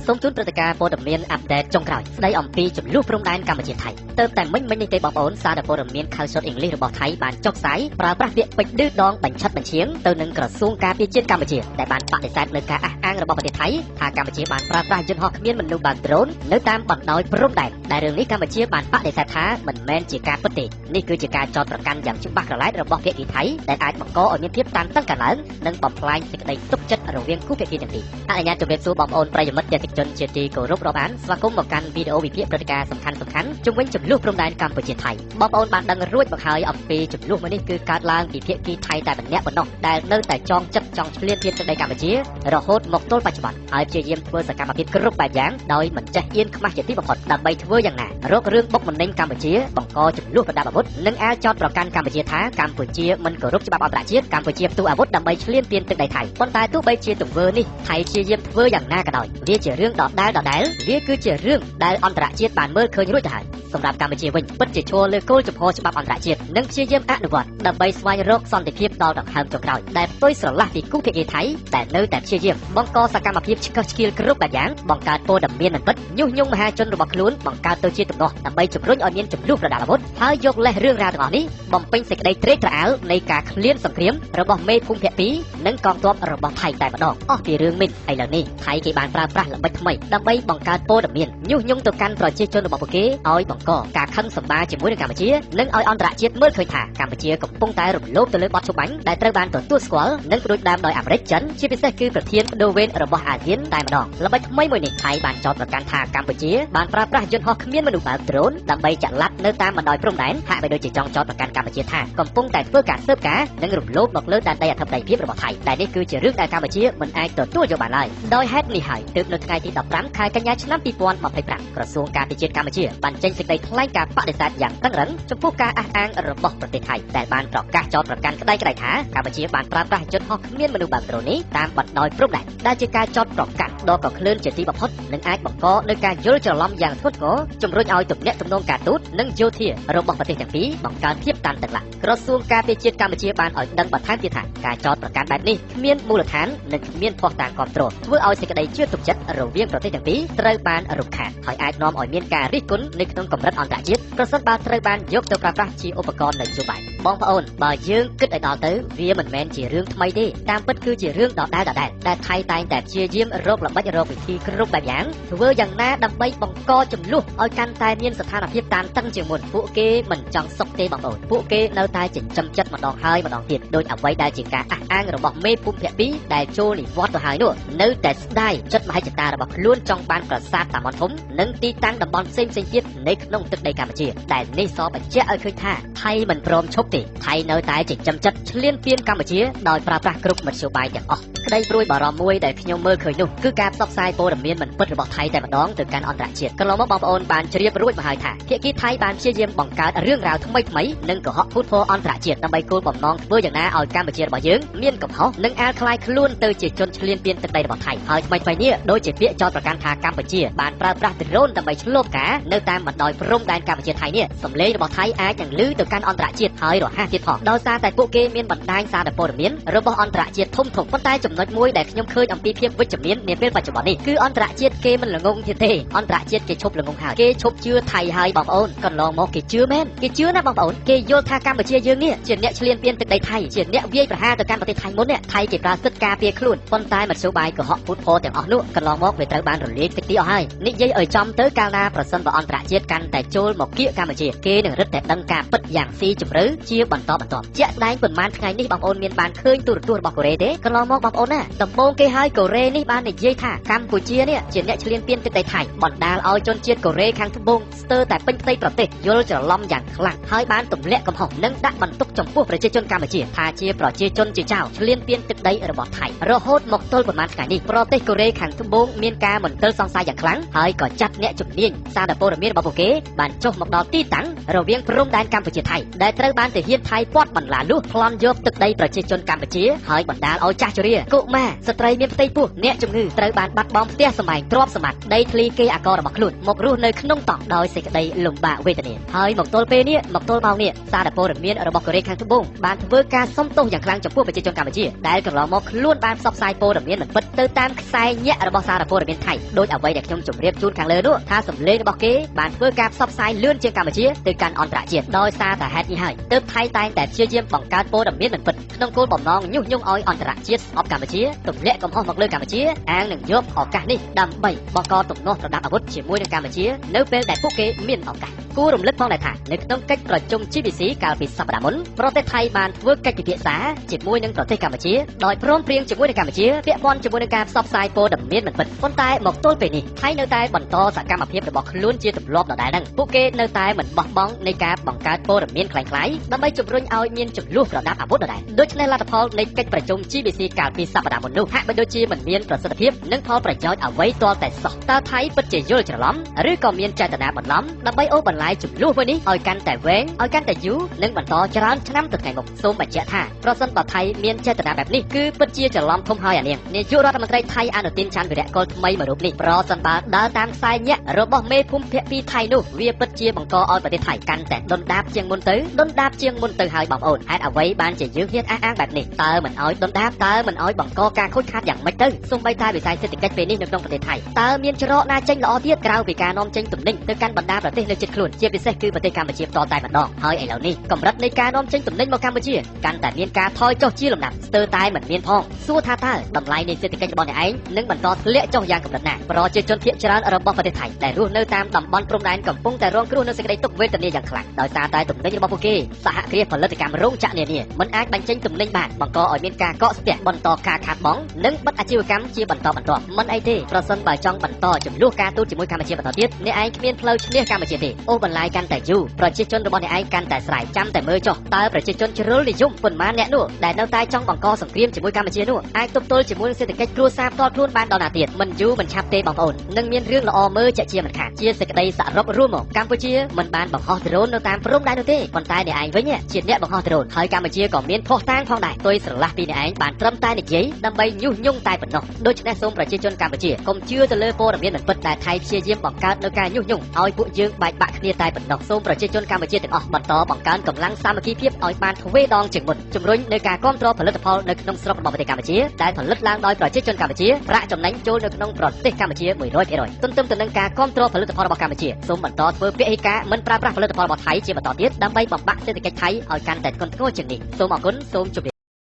សូមជូនព្រឹត្តិការណ៍ព័ត៌មានអាប់ដេតចុងក្រោយស្ដីអំពីចំនួនព្រំដែនកម្ពុជាថៃទើបតែមិញនេះទេបងប្អូនសារព័ត៌មាន Culture English របស់ថៃបានចុះផ្សាយប្រើប្រាស់ពាក្យពេចន៍ឌឺដងបញ្ឆិតបញ្ឈៀងទៅនឹងក្រសួងការពារជាតិកម្ពុជាដែលបានបដិសេធលើការអះអាងរបស់ប្រទេសថៃថាកម្ពុជាបានប្រើប្រាស់យន្តហោះគ្មានមនុស្សបើកដ្រូននៅតាមបណ្ដោយព្រំដែនដែលរឿងនេះកម្ពុជាបានបដិសេធថាមិនមែនជាការពិតទេនេះគឺជាការចោទប្រកាន់យ៉ាងច្បាស់ក្រឡែតរបស់ភាគីថៃដែលអាចបង្កឲ្យមានភាពតានតឹងកើនឡើងនិងបំផ្លាញសេចក្តីទុកចិត្តរវាងគូភាគីទាំងពីរអនុញ្ញាតជម្រាបសួរបងប្អូនប្រិយមិត្តទេសជនជាទីគោរពរាប់អានស្វាគមន៍មកកាន់វីដេអូវិភាគព្រឹត្តិការណ៍សំខាន់ៗជុំវិញចំនួនព្រំដែនកម្ពុជាថៃបងប្អូនបានដឹងរួចមកហើយអំពីចំនួនមួយនេះគឺកើតឡើងពីភាគីថៃតែម្នាក់ប៉ុណ្ណោះដែលនៅតែចងចិត្តចង់ឈ្លានពានទឹកដីកម្ពុជារហូតមកទល់បច្ចុប្បន្នហើយព្យាយាមធ្វើសកម្មភាពគ្រប់បែបយ៉ាងដោយមិនចេះអៀនខ្មាស់ជាទីបំផុតដើម្បីធ្វើយ៉ាងណារករឿងបុកម្នេញកម្ពុជាបង្កចំនួនប្រដាប់អាវុធនិងអាចចោទប្រកាន់កម្ពុជាថាកម្ពុជាមិនគោរពច្បាប់អន្តរជាតិកម្ពុជាផ្ទុះអាវុធដើម្បីឈ្លានពានទឹកដីថៃប៉ុន្តែទោះបីជាទង្វើនេះថៃព្យាយាមធ្វើយ៉ាងណាក៏ដោយវាជារឿងដដែលវាគឺជារឿងដែលអន្តរជាតិបានមើលឃើញរួចទៅហើយសម្រាប់កម្ពុជាវិញពិតជាឈរលើគោលចំហច្បាប់អន្តរជាតិនិងព្យាយាមអនុវត្តដើម្បីស្វែងរកសន្តិភាពដល់ដង្ហើមចុងក្រោយដែលផ្ទុយស្រឡះពីគូភាគីថៃដែលនៅតែព្យាយាមបង្កសកម្មភាពឆ្កឹះឆ្កៀលគ្រប់បែបយ៉ាងបង្កើតព័ត៌មានមិនពិតញុះញង់មហាជនរបស់ខ្លួនបង្កើតទៅជាទំនាស់ដើម្បីជំរុញឲ្យមានចំនួនប្រដាប់អាវុធហើយយកលេសរឿងរ៉ាវទាំងអស់នេះបំពេញសេចក្តីត្រេកត្រអាលនៃការឃ្លានសង្គ្រាមរបស់មេភូមិភាគពីរនិងកងទ័ពរបស់ថៃតែម្ដងអស់ពីរឿងមិញឥឡូវនេះថៃគេបានប្រើប្រាស់ល្បិចថ្មីដើម្បីបង្កើតព័ត៌មានញុះញង់ទៅកាន់ប្រជាជនរបស់ពួកគេឲ្យបង្កការខឹងសម្បារជាមួយនឹងកម្ពុជានិងឲ្យអន្តរជាតិមើលឃើញថាកម្ពុជាកំពុងតែរំលោភទៅលើបទច្បាញ់ដែលត្រូវបានទទួលស្គាល់និងប្រួយដើមដោយអាមេរិកចិនជាពិសេសគឺប្រធានបដូវវេនរបស់អាស៊ានតែម្ដងល្បិចថ្មីមួយនេះថៃបានចោទប្រកាន់ថាកម្ពុជាបានប្រើប្រាស់យន្តហោះគ្មានមនុស្សបើកដ្រូនដើម្បីចាក់ឡាត់នៅតាមបណ្ដោយព្រំដែនហាក់បីដូចជាចង់ចោទប្រកាន់កម្ពុជាថាកំពុងតែធ្វើការស៊ើបការនិងរំលោភមកលើដែនដីអធិបតេយ្យភាពរបស់ថៃដែលនេះគឺជារឿងដែលកម្ពុជាមិនអាចទទួលយកបានឡើយដោយហេតុនេះហើយទើបនៅថ្ងៃទី15ខែកញ្ញាឆ្នាំ2025ក្រសួងការពារជាតិកម្ពុជាបានចេញសេចក្តីថ្លែងការណ៍បដិសេធយ៉ាងតឹងរ៉ឹងចំពោះការអះអាងរបស់ប្រទេសថៃដែលបានប្រកាសចោទប្រកាន់ក្តីៗថាកម្ពុជាបានប្រើប្រាស់យន្តហោះគ្មានមនុស្សបើកដ្រូននេះតាមបណ្ដោយព្រំដែនដែលជាការចោទប្រកាន់ដ៏កក្លឿនជាទីបំផុតនិងអាចបង្កនូវការយល់ច្រឡំយ៉ាងធ្ងន់ធ្ងរជំរុញឲ្យទំនាក់ទំនងការទូតនិងយោធារបស់ប្រទេសទាំងពីរបង្កើនភាពតានតឹងឡើងក្រសួងការពារជាតិកម្ពុជាបានឲ្យដឹងបន្ថែមទៀតថាការចោទប្រកាន់បែបនេះគ្មានមូលដ្ឋាននិងគ្មានភស្តុតាងគ្រប់គ្រងធ្វើឲ្យសេចក្តីជឿទុកចិត្តរវាងប្រទេសទាំងពីរត្រូវបានរំខានហើយអាចនាំឲ្យមានការរិះគន់នៅក្នុងកម្រិតអន្តរជាតិប្រសិនបើត្រូវបានយកទៅប្រើប្រាស់ជាឧបករណ៍នយោបាយបងប្អូនបើយើងគិតឲ្យដល់ទៅវាមិនមែនជារឿងថ្មីទេតាមពិតគឺជារឿងដដែលដែលថៃតែងតែព្យាយាមរកល្បិចរកវិធីគ្រប់បែបយ៉ាងធ្វើយ៉ាងណាដើម្បីបង្កចំនួនឲ្យកាន់តែមានស្ថានភាពតានតឹងជាងមុនពួកគេមិនចង់សុខទេបងប្អូនពួកគេនៅតែចិញ្ចឹមចិត្តម្ដងហើយម្ដងទៀតដោយអ្វីដែលជាការអះអាងរបស់មេភូមិភាគពីរដែលចូលនិវត្តន៍ទៅហើយនោះនៅតែស្ដាយចិត្តមហិច្ឆតារបស់ខ្លួនចង់បានប្រាសាទតាម៉ុនធំនិងទីតាំងតំបន់ផ្សេងៗទៀតនៃក្នុងទឹកដីកម្ពុជាដែលនេះសបញ្ជាក់ឲ្យឃើញថាថៃមិនព្រមឈប់ទេថៃនៅតែចិញ្ចឹមចិត្តឈ្លានពានកម្ពុជាដោយប្រើប្រាស់គ្រប់មធ្យោបាយទាំងអស់ក្តីព្រួយបារម្ភមួយដែលខ្ញុំមើលឃើញនោះគឺការផ្សព្វផ្សាយព័ត៌មានមិនពិតរបស់ថៃតែម្ដងទៅកាន់អន្តរជាតិកន្លងមកបងប្អូនបានជ្រាបរួចមកហើយថាភាគីថៃបានព្យាយាមបង្កើតរឿងរ៉ាវថ្មីនិងកុហកភូតភរអន្តរជាតិដើម្បីគោលបំណងធ្វើយ៉ាងណាឲ្យកម្ពុជារបស់យើងមានកំហុសនិងអាលក្លាយខ្លួនទៅជាជនឈ្លានពានទឹកដីរបស់ថៃហើយថ្មីៗនេះដូចជាពាក្យចោទប្រកាន់ថាកម្ពុជាបានប្រើប្រាស់ដ្រូនដើម្បីឆ្លងការនៅតាមបណ្ដោយព្រំដែនកម្ពុជាថៃនេះសម្លេងរបស់ថៃអាចនឹងឮទៅកាន់អន្តរជាតិហើយរហ័សទៀតផងដោយសារតែពួកគេមានបណ្ដាញសារព័ត៌មានរបស់អន្តរជាតិធំប៉ុន្តែចំណុចមួយដែលខ្ញុំឃើញអំពីភាពវិជ្ជមាននាពេលបច្ចុប្បន្ននេះគឺអន្តរជាតិគេមិនល្ងងទៀតទេអន្តរជាតិគេឈប់ល្ងងហើយគេឈប់ជឿថៃហើយបងប្អូនកន្លងមកគេជឿមែនគេជឿណាបងប្អូនគេយល់ថាកម្ពុជាយើងនេះជាអ្នកឈ្លានពានទឹកដីថៃជាអ្នកវាយប្រហារទៅកាន់ប្រទេសថៃមុននេះថៃគេប្រើសិទ្ធិការពារខ្លួនប៉ុន្តែមធ្យោបាយកុហកភូតភរទាំងអស់នោះកន្លងមកវាត្រូវបានរលាយតិចទីអស់ហើយនិយាយឲ្យចំទៅកាលណាប្រសិនបើអន្តរជាតិកាន់តែចូលមកគៀកកម្ពុជាគេនឹងរឹតតែដឹងការពិតយ៉ាងស៊ីជម្រៅជាបន្តបន្ទាប់ជាក់ស្ដែងប៉ុន្មានថ្ងៃនេះបងប្អូនមានបានឃើញទូរទស្សន៍របស់កូរ៉េទេកន្លងមកបងប្អូនណាដំបូងគេហើយកូរ៉េនេះបាននិយាយថាកម្ពុជានេះជាអ្នកឈ្លានពានទឹកដីថៃបណ្ដាលឲ្យជនជាតិកូរ៉េខាងត្បូងស្ទើរតែពេញផ្ទៃប្រទេសយល់ច្រឡំយ៉ាងខ្លាំងហើយបានទម្លាក់កំហុសនិងដាក់បន្ទុកចំពោះប្រជាជនកម្ពុជាថាជាប្រជាជនជាចៅឈ្លានពានទឹកដីរបស់ថៃរហូតមកទល់ប៉ុន្មានថ្ងៃនេះប្រទេសកូរ៉េខាងត្បូងមានការមន្ទិលសង្ស័យយ៉ាងខ្លាំងហើយក៏ចាត់អ្នកជំនាញសារព័ត៌មានរបស់ពួកគេបានចុះមកដល់ទីតាំងរវាងព្រំដែនកម្ពុជាថៃដែលត្រូវបាន ទាហានថៃពាត់បន្លាលុះប្លន់យកទឹកដីប្រជាជនកម្ពុជាហើយបណ្ដាលឲ្យចាស់ជរាកុមារស្ត្រីមានផ្ទៃពោះអ្នកជំងឺត្រូវបានបាត់បង់ផ្ទះសម្បែងទ្រព្យសម្បត្តិដីធ្លីគេអាកររបស់ខ្លួនមករស់នៅក្នុងតក់ដោយសេចក្តីលំបាកវេទនាហើយមកទល់ពេលនេះមកទល់ម៉ោងនេះសារព័ត៌មានរបស់កូរ៉េខាងត្បូងបានធ្វើការសុំទោសយ៉ាងខ្លាំងចំពោះប្រជាជនកម្ពុជាដែលកន្លងមកខ្លួនបានផ្សព្វផ្សាយព័ត៌មានមិនពិតទៅតាមខ្សែញាក់របស់សារព័ត៌មានថៃដោយអ្វីដែលខ្ញុំជម្រាបជូនខាងលើនោះថាសម្លេងរបស់គេបានធ្វើការផ្សព្វផ្សាយលឿនជាងកម្ពុជាទៅកាន់អន្តរជាតិដោយសារតែហេតុនេះហើយទើបថៃតែងតែព្យាយាមបង្កើតព័ត៌មានមិនពិតក្នុងគោលបំណងញុះញង់ឲ្យអន្តរជាតិស្អប់កម្ពុជាទម្លាក់កំហុសមកលើកម្ពុជាអាងនឹងយកឱកាសនេះដើម្បីបង្កទំនាស់ប្រដាប់អាវុធជាមួយនឹងកម្ពុជានៅពេលដែលពួកគេមានឱកាសគួររំលឹកផងដែរថានៅក្នុងកិច្ចប្រជុំ GBC កាលពីសប្តាហ៍មុនប្រទេសថៃបានធ្វើកិច្ចពិភាក្សាជាមួយនឹងប្រទេសកម្ពុជាដោយព្រមព្រៀងជាមួយនឹងកម្ពុជាពាក់ព័ន្ធជាមួយនឹងការផ្សព្វផ្សាយព័ត៌មានមិនពិតប៉ុន្តែមកទល់ពេលនេះថៃនៅតែបន្តសកម្មភាពរបស់ខ្លួនជាទម្លាប់ដដែលហ្នឹងពួកគេនៅតែមិនបោះបង់នៃការបង្កើតព័ត៌មានคล้ายៗដើម្បីជំរុញឲ្យមានចំនួនប្រដាប់អាវុធដដែលដូច្នេះលទ្ធផលនៃកិច្ចប្រជុំ GBC កាលពីសប្តាហ៍មុននោះហាក់បីដូចជាមិនមានប្រសិទ្ធភាពនិងផលប្រយោជន៍អ្វីទាល់តែសោះតើថៃពិតជាយល់ច្រឡំឬក៏មានចេតនាបន្លំដើម្បីអូសបន្លាយចំនួនមួយនេះឲ្យកាន់តែវែងឲ្យកាន់តែយូរនិងបន្តច្រើនឆ្នាំទៅថ្ងៃមុខសូមបញ្ជាក់ថាប្រសិនបើថៃមានចេតនាបែបនេះគឺពិតជាច្រឡំធំហើយអានាងនាយករដ្ឋមន្ត្រីថៃអនុទានច័ន្ទវីរៈកុលថ្មីមួយរូបនេះប្រសិនបើដើរតាមខ្សែញាក់របស់មេភូមិភាគពីថៃនោះវាពិតជាបង្កឲ្យប្រទេសថៃកាន់តែដុនដាបជាងមុនទៅហើយបងប្អូនហេតុអ្វីបានជាយើងហ៊ានអះអាងបែបនេះតើមិនឲ្យដុនដាបតើមិនឲ្យបង្កការខូចខាតយ៉ាងម៉េចទៅសូម្បីតែវិស័យសេដ្ឋកិច្ចពេលនេះនៅក្នុងប្រទេសថៃតើមានច្រកណាចេញល្អទៀតក្រៅពីការនាំចេញទំនិញទៅកាន់បណ្ដាប្រទេសនៅជិតខ្លួនជាពិសេសគឺប្រទេសកម្ពុជាផ្ទាល់តែម្ដងហើយឥឡូវនេះកម្រិតនៃការនាំចេញទំនិញមកកម្ពុជាកាន់តែមានការថយចុះជាលំដាប់ស្ទើរតែមិនមានផងសួរថាតើតម្លៃនៃសេដ្ឋកិច្ចរបស់អ្នកឯងនឹងបន្តធ្លាក់ចុះយ៉ាងកម្រិតណាប្រជាជនភាគច្រើនរបស់ប្រទេសថៃដែលរស់នៅតាមតំបន់ព្រំដែនកំពុងតែរងគ្រោះនឹងសេចក្តីទុក្ខវេទនាយ៉ាងខ្លាំងដោយសារតែទំនិញរបស់ពួកគេសហគ្រាសផលិតកម្មរោងចក្រនានាមិនអាចបញ្ចេញទំនិញបានបង្កឲ្យមានការកកស្ទះបន្តការខាតបង់និងបិទអាជីវកម្មជាបន្តបន្ទាប់មិនអីទេប្រសិនបើចង់បន្តចំនួនការទូតជាមួយកម្ពុជាបន្តទៀតអ្នកឯងគ្មានផ្លូវឈ្នះកម្ពុជាទេអូបន្លាយកាន់តែយូរប្រជាជនរបស់អ្នកឯងកាន់តែស្រ័យចាំតែមើលចុះតើប្រជាជនជ្រុលនិយមប៉ុន្មានអ្នកនោះដែលនៅតែចង់បង្កសង្គ្រាមជាមួយកម្ពុជានោះអាចទប់ទល់ជាមួយសេដ្ឋកិច្ចគ្រួសារផ្ទាល់ខ្លួនបានដល់ណាទៀតមិនយូរមិនឆាប់ទេបងប្អូននឹងមានរឿងល្អមើលជាក់ជាមិនខាតជាសេចក្តីសរុបរួមមកកម្ពុជាមិនបានបង្ហោះដ្រូននៅតាមព្រំដែននោះទេប៉ុន្តែអ្នកឯងវិញជាអ្នកបង្ហោះដ្រូនហើយកម្ពុជាក៏មានភស្តុតាងផងដែរទុយស្រឡះពីអ្នកឯងបានត្រឹមតែនិយាយដើម្បីញុះញង់តែប៉ុណ្ណោះដូច្នេះសូមប្រជាជនកម្ពុជាកុំជឿទៅលើព័ត៌មានមិនពិតដែលថៃព្យាយាមបង្កើតនៅការញុះញង់ឲ្យពួកយើងបែកបាក់គ្នាតែប៉ុណ្ណោះសូមប្រជាជនកម្ពុជាទាំងអស់បន្តបង្កើនកម្លាំងសាមគ្គីភាពឲ្យបានទ្វេដងជាងមុនជំរុញនៅការគាំទ្រផលិតផលនៅក្នុងស្រុករបស់ប្រទេសកម្ពុជាដែលផលិតឡើងដោយប្រជាជនកម្ពុជាប្រាក់ចំណេញចូលនៅក្នុងប្រទេសកម្ពុជា 100% ទន្ទឹមទៅនឹងការគាំទ្រផលិតផលរបស់កម្ពុជាសូមបន្តធ្វើពហិការមិនប្រើប្រាស់ផលិតផលរបស់ថៃជាបន្តទៀតដើម្បីបំផាក់សេដ្ឋកិច្ចថៃឲ្យកាន់តែធ្ងន់ធ្ងរជាងនេះសូមអរគុណសូមជម្រាប